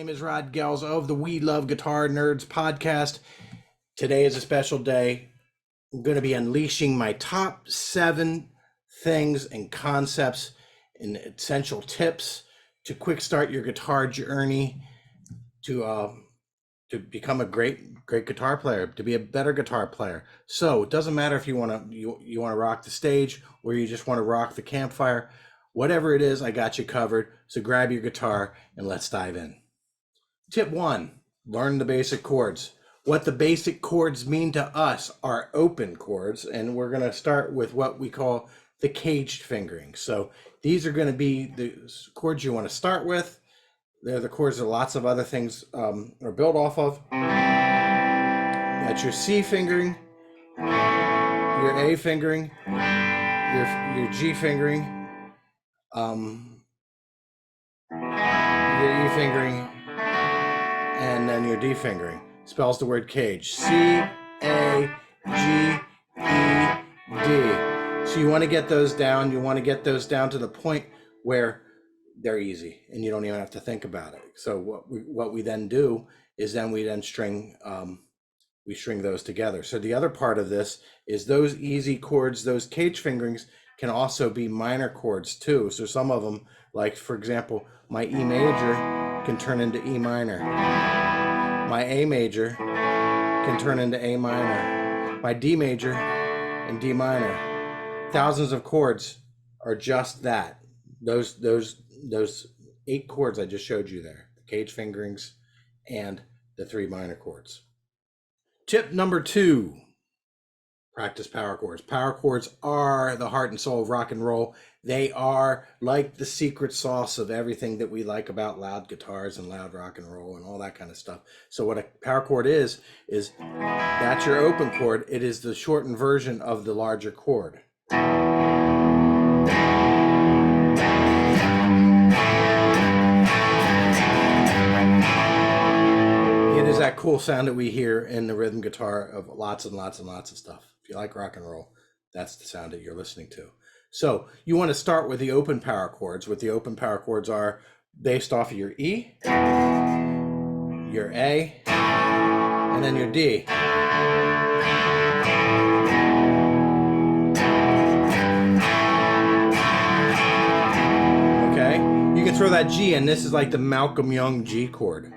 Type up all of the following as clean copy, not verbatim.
name is Rod Goelz of the We Love Guitar Nerds podcast. Today is a special day. I'm going to be unleashing my top 7 things and concepts and essential tips to quick start your guitar journey to become a great guitar player, to be a better guitar player. So it doesn't matter if you want to rock the stage or you just want to rock the campfire. Whatever it is, I got you covered. So grab your guitar and let's dive in. Tip 1, learn the basic chords. What the basic chords mean to us are open chords, and we're going to start with what we call the caged fingering. So these are going to be the chords you want to start with. They're the chords that lots of other things are built off of. That's your C fingering, your A fingering, your G fingering, your E fingering, and then your D fingering. Spells the word cage. C-A-G-E-D. So you want to get those down. You want to get those down to the point where they're easy and you don't even have to think about it. So what we then do is we string those together. So the other part of this is those easy chords, those cage fingerings can also be minor chords too. So some of them, like for example, my E major can turn into E minor. My A major can turn into A minor. My D major and D minor. Thousands of chords are just that. Those 8 chords I just showed you there, the cage fingerings and the 3 minor chords. Tip number 2, practice power chords. Power chords are the heart and soul of rock and roll. They are like the secret sauce of everything that we like about loud guitars and loud rock and roll and all that kind of stuff. So what a power chord is that's your open chord. It is the shortened version of the larger chord. It is that cool sound that we hear in the rhythm guitar of lots and lots and lots of stuff. If you like rock and roll, that's the sound that you're listening to. So you want to start with the open power chords. What the open power chords are based off of your E, your A, and then your D. Okay, you can throw that G in. This is like the Malcolm Young G chord.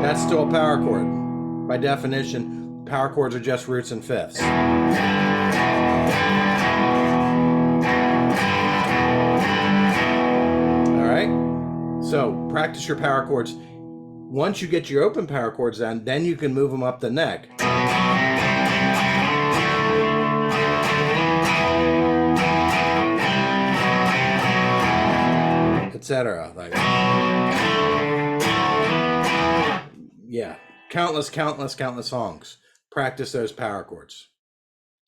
That's still a power chord. By definition, power chords are just roots and fifths. So practice your power chords. Once you get your open power chords down, then you can move them up the neck. Etc. Like, yeah, countless songs. Practice those power chords.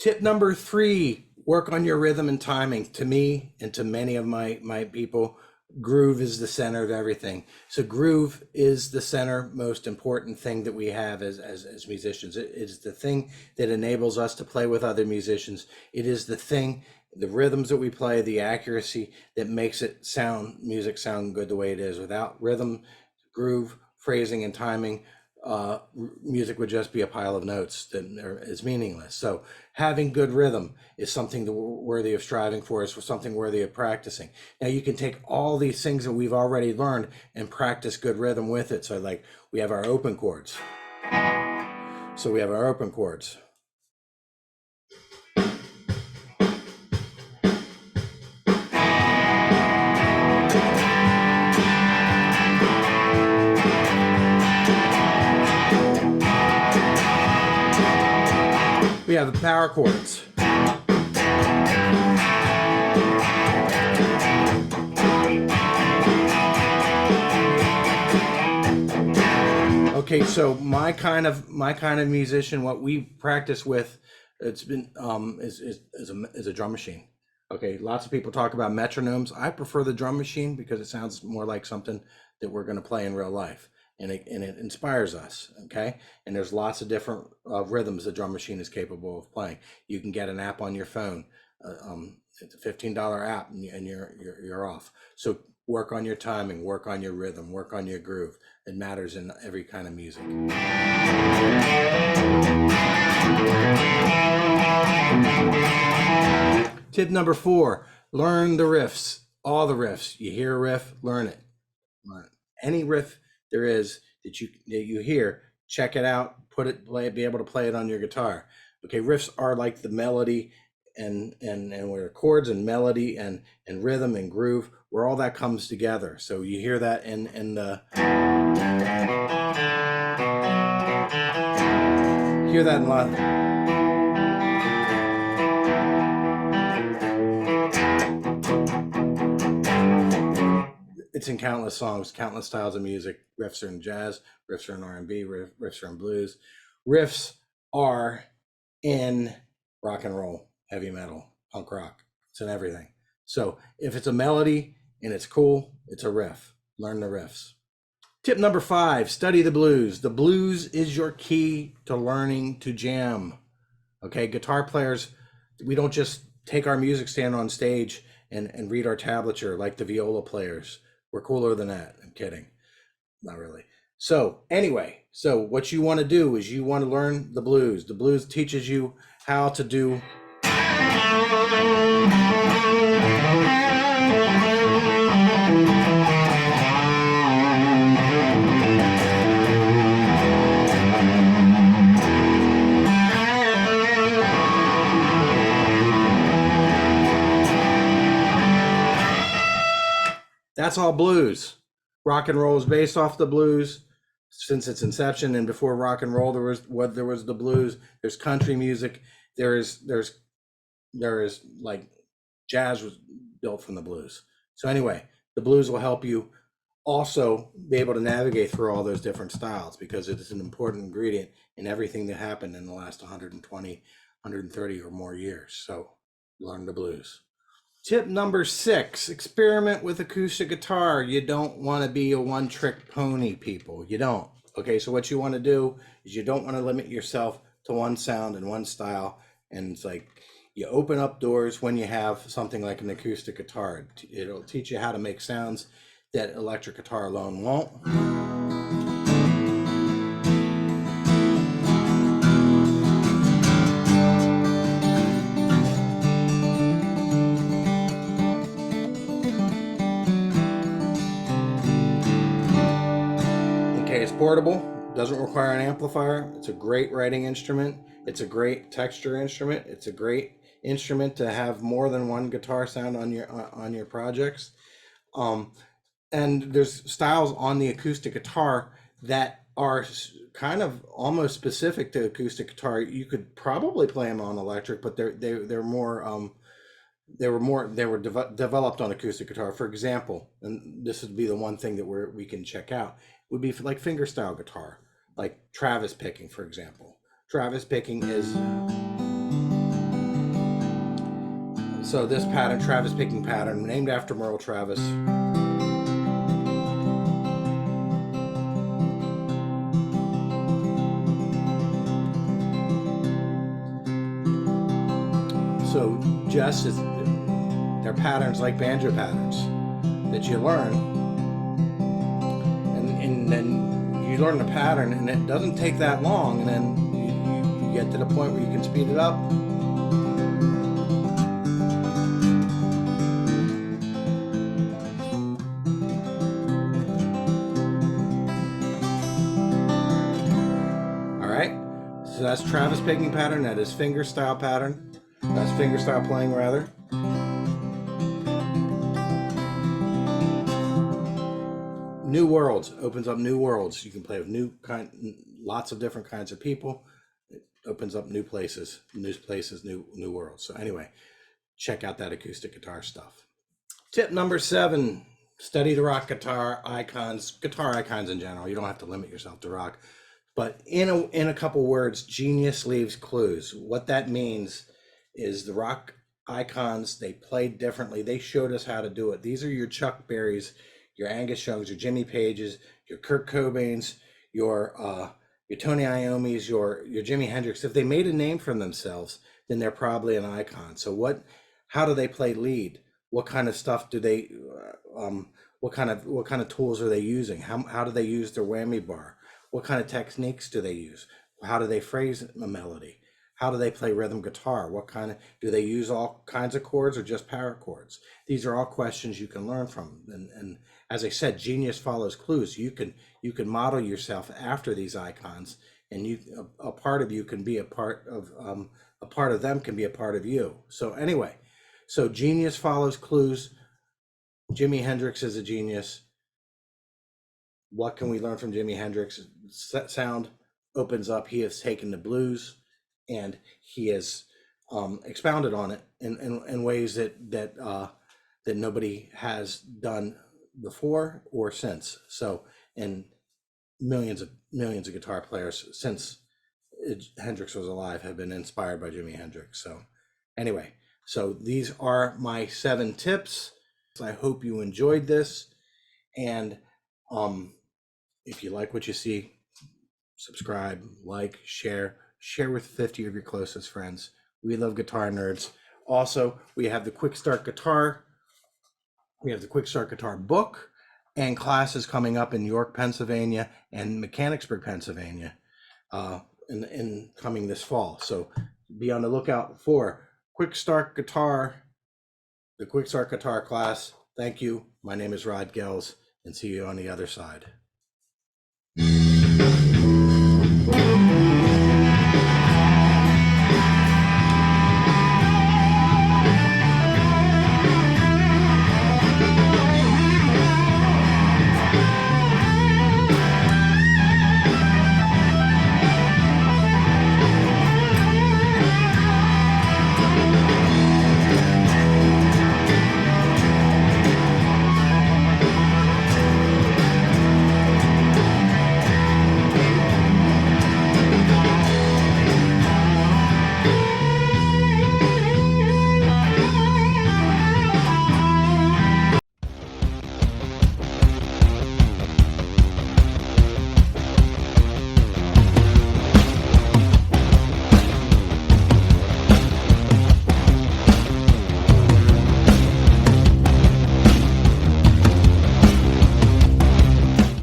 Tip number 3, work on your rhythm and timing. To me and to many of my people, groove is the center of everything. So groove is the center most important thing that we have as musicians. It is the thing that enables us to play with other musicians. It is the thing, the rhythms that we play, the accuracy that makes music sound good the way it is. Without rhythm, groove, phrasing, and timing, music would just be a pile of notes that is meaningless. So having good rhythm is something worthy of striving for, is something worthy of practicing. Now you can take all these things that we've already learned and practice good rhythm with it. So like we have our open chords. We have the power chords. Okay, so my kind of musician, what we practice with, it's been is a drum machine. Okay, lots of people talk about metronomes. I prefer the drum machine because it sounds more like something that we're going to play in real life. And it inspires us, okay? And there's lots of different rhythms the drum machine is capable of playing. You can get an app on your phone. It's a $15 app, and you're off. So work on your timing, work on your rhythm, work on your groove. It matters in every kind of music. Tip number 4, learn the riffs, all the riffs. You hear a riff, learn it. Learn it. Any riff there is that you hear, check it out, be able to play it on your guitar. Okay, riffs are like the melody and where chords and melody and rhythm and groove, where all that comes together. So you hear that in the hear that in a lot. It's in countless songs, countless styles of music. Riffs are in jazz, riffs are in R&B, riffs are in blues. Riffs are in rock and roll, heavy metal, punk rock. It's in everything. So if it's a melody and it's cool, it's a riff. Learn the riffs. Tip number 5, study the blues. The blues is your key to learning to jam. Okay, guitar players, we don't just take our music stand on stage and read our tablature like the viola players. We're cooler than that. I'm kidding. Not really. So anyway, so what you want to do is you want to learn the blues. The blues teaches you how to do that's all blues. Rock and roll is based off the blues since its inception, and before rock and roll there was the blues. There's country music. There is like jazz was built from the blues. So anyway, the blues will help you also be able to navigate through all those different styles, because it is an important ingredient in everything that happened in the last 120, 130 or more years. So learn the blues. Tip number 6, experiment with acoustic guitar. You don't want to be a one-trick pony, people. You don't. Okay, so what you want to do is you don't want to limit yourself to one sound and one style. And it's like you open up doors when you have something like an acoustic guitar. It'll teach you how to make sounds that electric guitar alone won't. Portable, doesn't require an amplifier. It's a great writing instrument. It's a great texture instrument. It's a great instrument to have more than one guitar sound on your projects. And there's styles on the acoustic guitar that are kind of almost specific to acoustic guitar. You could probably play them on electric, but they're more developed on acoustic guitar. For example, and this would be the one thing that we can check out, would be like fingerstyle guitar, like Travis picking, for example. Travis picking is, so this pattern, Travis picking pattern, named after Merle Travis. So just as they're patterns like banjo patterns that you learn, and then you learn the pattern, and it doesn't take that long, and then you get to the point where you can speed it up. All right, so that's Travis picking pattern. That is fingerstyle pattern. That's fingerstyle playing, rather. New worlds opens up new worlds. You can play with lots of different kinds of people. It opens up new places, new worlds. So anyway, check out that acoustic guitar stuff. Tip number 7, study the rock guitar icons in general. You don't have to limit yourself to rock, but in a couple words, genius leaves clues. What that means is the rock icons, they played differently. They showed us how to do it. These are your Chuck Berrys, your Angus Youngs, your Jimmy Pages, your Kurt Cobains, your Tony Iommis, your Jimi Hendrix. If they made a name for themselves, then they're probably an icon. So how do they play lead? What kind of stuff do they what kind of tools are they using? How do they use their whammy bar? What kind of techniques do they use? How do they phrase a melody? How do they play rhythm guitar? What kind of do they use all kinds of chords or just power chords? These are all questions you can learn from. And as I said, genius follows clues. You can model yourself after these icons, and a part of you can be a part of them can be a part of you. So anyway, so genius follows clues. Jimi Hendrix is a genius. What can we learn from Jimi Hendrix? Sound opens up. He has taken the blues and he has expounded on it in ways that nobody has done before or since. So, and millions of guitar players since Hendrix was alive have been inspired by Jimi Hendrix. So, anyway, so these are my 7 tips. I hope you enjoyed this, and if you like what you see, subscribe, like, share with 50 of your closest friends. We love guitar nerds. Also, we have the QuickStart Guitar. We have the QuickStart Guitar book and classes coming up in York, Pennsylvania and Mechanicsburg, Pennsylvania, in coming this fall. So be on the lookout for QuickStart Guitar, the QuickStart Guitar class. Thank you. My name is Rod Goelz, and see you on the other side.